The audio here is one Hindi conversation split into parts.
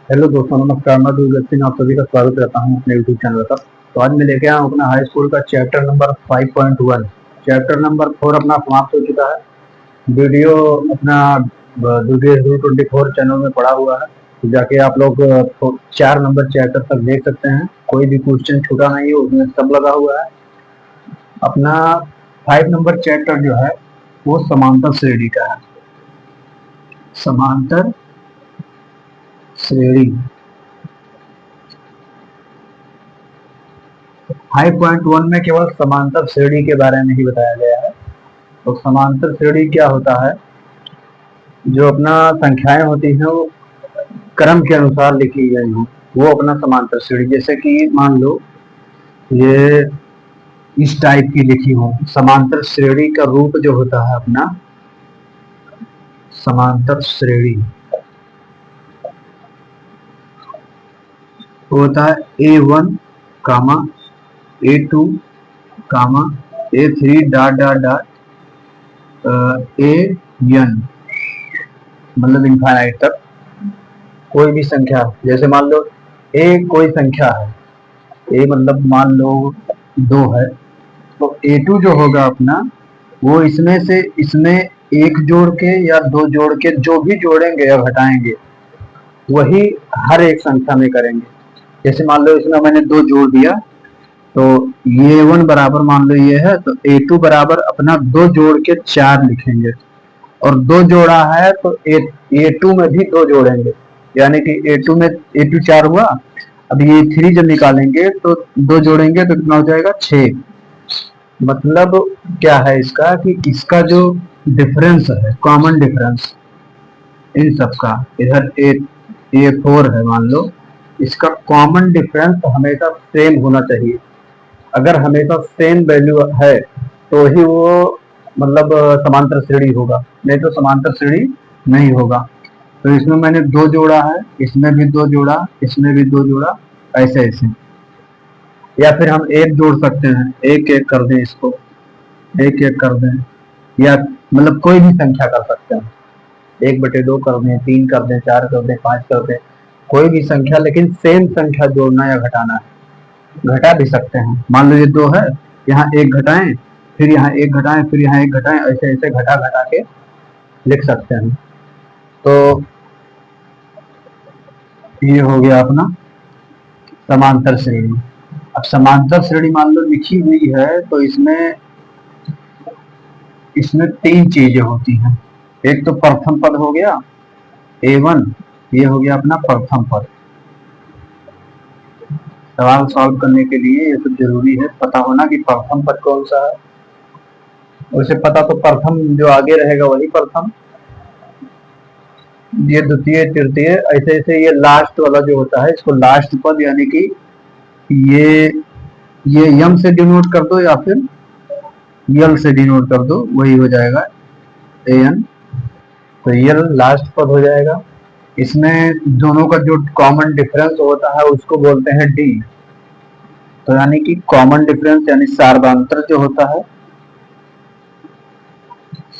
हेलो दोस्तों, नमस्कार। मैं दुर्गत सिंह आप सभी का स्वागत करता हूं अपने यूट्यूब चैनल पर। तो आज मैं लेके आया हूं अपना हाई स्कूल का चैप्टर नंबर 5.1। चैप्टर नंबर 4 अपना समाप्त हो चुका है। वीडियो अपना DDS24 चैनल में पड़ा हुआ है, तो जाके आप लोग 4 नंबर चैप्टर तक देख सकते हैं। कोई भी क्वेश्चन छूटा नहीं है, उसमें सब लगा हुआ है। अपना 5 नंबर चैप्टर जो है वो समांतर श्रेणी का है। समांतर श्रेणी 5.1 में केवल समांतर श्रेणी के बारे में ही बताया गया है। तो समांतर श्रेणी क्या होता है? जो अपना संख्याएं होती हैं वो क्रम के अनुसार लिखी गई हो, वो अपना समांतर श्रेणी। जैसे कि मान लो ये इस टाइप की लिखी हो। समांतर श्रेणी का रूप जो होता है अपना समांतर श्रेणी वो होता है A1 comma A2 comma A3 dot dot dot AN, मतलब इनफाइनाइट तक कोई भी संख्या। जैसे मान लो A कोई संख्या है, A मतलब मान लो 2 है, तो A2 जो होगा अपना वो इसमें से इसमें एक जोड़ के या 2 जोड़ के जो भी जोड़ेंगे या घटाएंगे वही हर एक संख्या में करेंगे। जैसे मान लो इसमें मैंने 2 जोड़ दिया, तो ये 1 बराबर मान लो ये है, तो A2 बराबर अपना 2 जोड़ के 4 लिखेंगे। और 2 जोड़ा है तो A2 में भी 2 जोड़ेंगे, यानी कि A2 में A2 4 हुआ। अब ये 3 जब निकालेंगे तो 2 जोड़ेंगे तो कितना हो जाएगा 6। मतलब क्या है इसका कि इसका जो डिफरेंस है, कॉमन डिफरेंस इन सबका, इधर A4 है मान लो, इसका कॉमन डिफरेंस हमेशा सेम होना चाहिए। अगर हमेशा सेम वैल्यू है तो ही वो मतलब समांतर श्रेणी होगा, नहीं तो समांतर श्रेणी नहीं होगा। तो इसमें मैंने 2 जोड़ा है, इसमें भी 2 जोड़ा, इसमें भी 2 जोड़ा, ऐसे ऐसे। या फिर हम एक जोड़ सकते हैं, एक एक कर दें इसको, एक एक कर दें, या मतलब कोई भी संख्या कर सकते हैं। 1/2 कर दें, 3 कर दें, 4 कर दें, 5 कर दें, कोई भी संख्या, लेकिन सेम संख्या जोड़ना या घटाना है। घटा भी सकते हैं। मान लो ये 2 है, यहाँ एक घटाएं, फिर यहाँ एक घटाएं, फिर यहाँ एक घटाएं, ऐसे ऐसे घटा घटा के लिख सकते हैं। तो ये हो गया अपना समांतर श्रेणी। अब समांतर श्रेणी मान लो लिखी हुई है, तो इसमें इसमें 3 चीजें होती हैं। एक तो प्रथम पद हो गया A1, ये हो गया अपना प्रथम पद। सवाल सॉल्व करने के लिए ये तो जरूरी है पता होना कि प्रथम पद कौन सा है। वैसे पता तो प्रथम जो आगे रहेगा वही प्रथम, ये द्वितीय, तृतीय, ऐसे ऐसे। ये लास्ट वाला जो होता है इसको लास्ट पद, यानी कि ये ये यम से डिनोट कर दो या फिर यल से डिनोट कर दो, वही हो जाएगा एन। तो यल लास्ट पद हो जाएगा। इसमें दोनों का जो कॉमन डिफरेंस होता है उसको बोलते हैं डी। तो यानी कि कॉमन डिफरेंस यानी सार्वंतर जो होता है,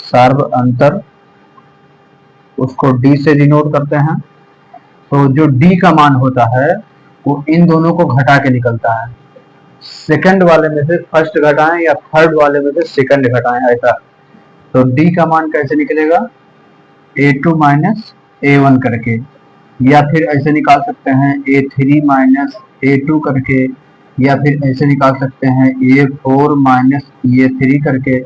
सार्वंतर, उसको डी से डिनोट करते हैं। तो जो डी का मान होता है वो इन दोनों को घटा के निकलता है। सेकंड वाले में से फर्स्ट घटाएं या थर्ड वाले में से सेकंड घटाएं, ऐसा। तो डी का मान कैसे निकलेगा? A2 माइनस A1 करके, या फिर ऐसे निकाल सकते हैं A3 माइनस A2 करके, या फिर ऐसे निकाल सकते हैं A4 माइनस A3 करके।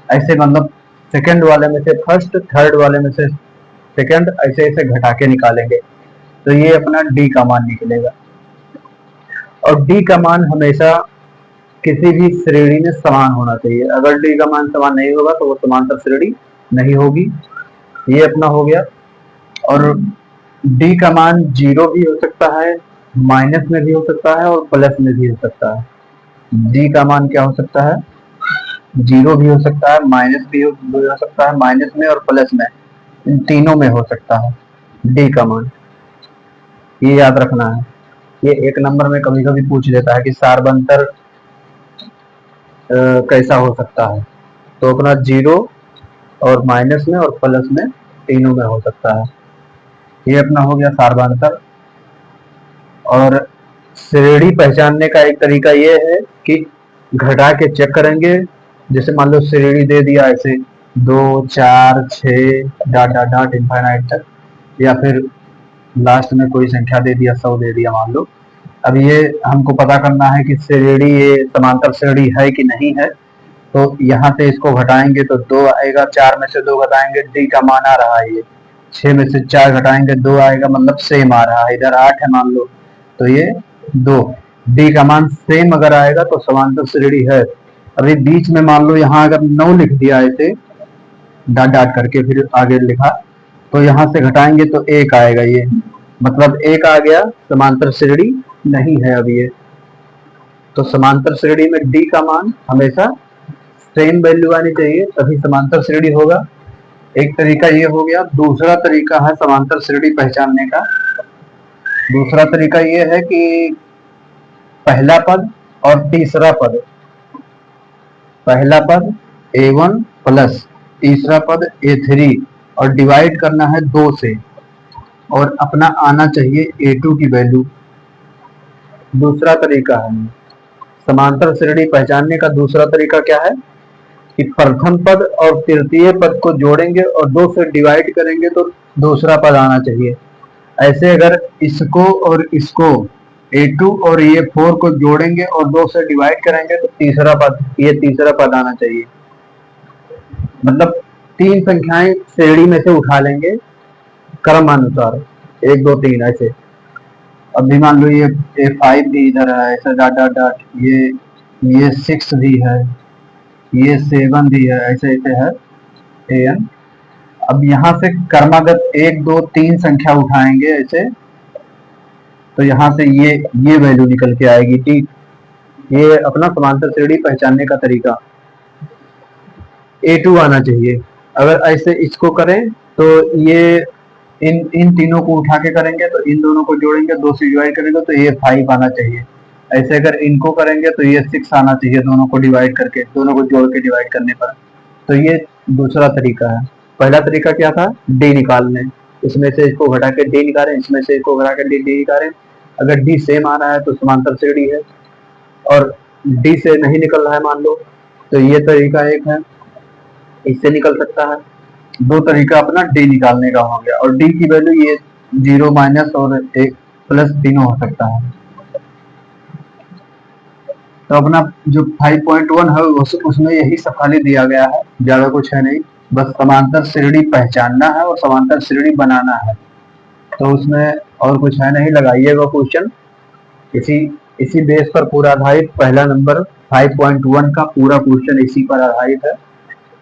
ऐसे मतलब सेकंड वाले में से फर्स्ट, थर्ड वाले में से सेकंड, ऐसे ऐसे घटा के निकालेंगे तो ये अपना डी का मान निकलेगा। और डी का मान हमेशा किसी भी श्रेणी में समान होना चाहिए। अगर डी का मान समान नहीं होगा तो वो समांतर श्रेणी नहीं होगी। ये अपना हो गया। और डी का मान 0 भी हो सकता है, माइनस में भी हो सकता है और प्लस में भी हो सकता है। डी का मान क्या हो सकता है? 0 भी हो सकता है, माइनस भी हो सकता है, माइनस में और प्लस में, इन तीनों में हो सकता है डी का मान। ये याद रखना है। ये 1 नंबर में कभी कभी पूछ लेता है कि सार्वंतर कैसा हो सकता है। तो अपना 0 और माइनस में और प्लस में, तीनों में हो सकता है। ये अपना हो गया सार्वंतर। और श्रेणी पहचानने का एक तरीका ये है कि घटा के चेक करेंगे। जैसे मान लो श्रेणी दे दिया ऐसे 2 4 6 डॉट डॉट डॉट इनफाइनाइट तक, या फिर लास्ट में कोई संख्या दे दिया 100 दे दिया मान लो। अब ये हमको पता करना है कि श्रेणी ये समांतर श्रेणी है कि नहीं है। तो यहाँ से इसको घटाएंगे तो 2 आएगा, 4 में से 2 घटाएंगे डी का मान आ रहा है ये, 6 में से 4 घटाएंगे 2 आएगा, मतलब सेम आ रहा है। इधर 8 है मान लो तो ये 2, डी का मान सेम अगर आएगा तो समांतर श्रेणी है। अभी बीच में मान लो यहाँ अगर 9 लिख दिया ऐसे डॉट डॉट करके फिर आगे लिखा, तो यहाँ से घटाएंगे तो 1 आएगा, ये मतलब 1 आ गया, समांतर श्रेणी नहीं है अब ये। तो समांतर श्रेणी में डी का मान हमेशा सेम वैल्यू आनी चाहिए तभी समांतर श्रेणी होगा। एक तरीका ये हो गया। दूसरा तरीका है समांतर श्रेणी पहचानने का। दूसरा तरीका ये है कि पहला पद और तीसरा पद, पहला पद a1 प्लस तीसरा पद a3 और डिवाइड करना है 2 से, और अपना आना चाहिए a2 की वैल्यू। दूसरा तरीका है समांतर श्रेणी पहचानने का। दूसरा तरीका क्या है कि प्रथम पद और तृतीय पद को जोड़ेंगे और 2 से डिवाइड करेंगे तो दूसरा पद आना चाहिए। ऐसे अगर इसको और इसको a2 और a4 को जोड़ेंगे और 2 से डिवाइड करेंगे तो तीसरा पद, ये तीसरा पद आना चाहिए। मतलब 3 संख्याएं श्रेणी में से उठा लेंगे क्रमानुसार 1 2 3 ऐसे। अब भी मान लो ये a5 भी इधर है ऐसा डॉट डॉट डॉट, ये 6 भी है, ये 7 भी है, ऐसे ऐसे है an। अब यहाँ से क्रमागत 1 2 3 संख्या उठाएंगे ऐसे, तो यहाँ से ये वैल्यू निकल के आएगी टी। ये अपना समांतर श्रेणी पहचानने का तरीका। a2 आना चाहिए। अगर ऐसे इसको करें तो ये इन तीनों को उठा के करेंगे तो इन दोनों को जोड़ेंगे 2 से डिवाइड करेंगे तो ये 5 आना चाहिए। ऐसे अगर इनको करेंगे तो ये 6 आना चाहिए, दोनों को डिवाइड करके, दोनों को जोड़ के डिवाइड करने पर। तो ये दूसरा तरीका है। पहला तरीका क्या था, डी निकालने, इसमें से इसको घटा के डी निकालें, इसमें से इसको घटा के डी निकालें। अगर डी सेम आ रहा है तो समांतर श्रेणी है, और डी से नहीं निकल रहा है मान लो तो ये तरीका एक है, इससे निकल सकता है। 2 तरीका अपना डी निकालने का हो गया, और डी की वैल्यू ये 0 माइनस और 1 प्लस तीनों हो सकता है। तो अपना जो 5.1 है उसमें यही सब खाली दिया गया है, ज्यादा कुछ है नहीं, बस समांतर श्रेणी पहचानना है और समांतर श्रेणी बनाना है। तो उसमें और कुछ है नहीं, लगाइएगा क्वेश्चन। इसी बेस पर पूरा आधारित पहला नंबर 5.1 का पूरा क्वेश्चन इसी पर आधारित है।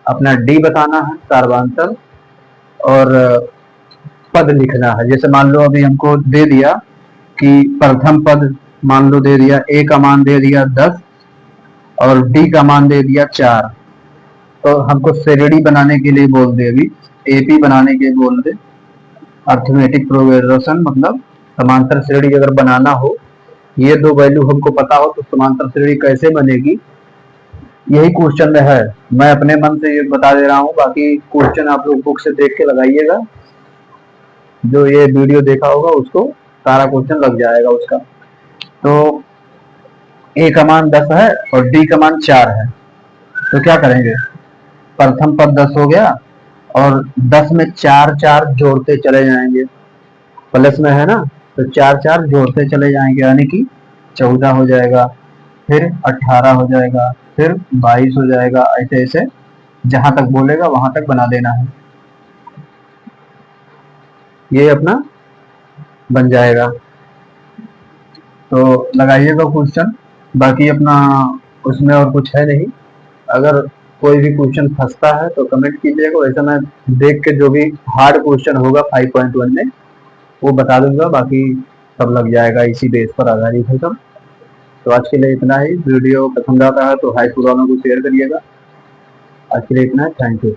अपना डी बताना है सार्वधातुक, और पद लिखना है। जैसे मान लो अभी हमको दे दिया कि प्रथम पद मान लो दे दिया, ए का मान दे दिया 10 और डी का मान दे दिया 4, तो हमको श्रेणी बनाने के लिए बोल दे, अभी एपी बनाने के लिए बोल दे, अर्थमेटिक प्रोग्रेशन, मतलब समांतर श्रेणी अगर बनाना हो, ये 2 वैल्यू हमको पता हो तो समांतर श्रेणी कैसे बनेगी, यही क्वेश्चन में है। मैं अपने मन से ये बता दे रहा हूँ, बाकी क्वेश्चन आप लोग बुक से देख के लगाइएगा। जो ये वीडियो देखा होगा उसको सारा क्वेश्चन लग जाएगा उसका। तो ए का मान 10 है और डी का मान 4 है, तो क्या करेंगे, प्रथम पद 10 हो गया और 10 में 4 4 जोड़ते चले जाएंगे, प्लस में है ना, तो 4 4 जोड़ते चले जाएंगे, यानी कि 14 हो जाएगा, फिर 18 हो जाएगा, फिर 22 हो जाएगा, ऐसे ऐसे जहां तक बोलेगा वहां तक बना देना है। ये अपना बन जाएगा। तो लगाइएगा क्वेश्चन, बाकी अपना उसमें और कुछ है नहीं। अगर कोई भी क्वेश्चन फंसता है तो कमेंट कीजिएगा, वैसे मैं देख के जो भी हार्ड क्वेश्चन होगा 5.1 में वो बता दूंगा, बाकी सब लग जाएगा, इसी बेस पर आधारित है सब। तो आज के लिए इतना ही। वीडियो पसंद आता है तो हाई स्कूल वालों को शेयर करिएगा। आज के लिए इतना है, थैंक यू।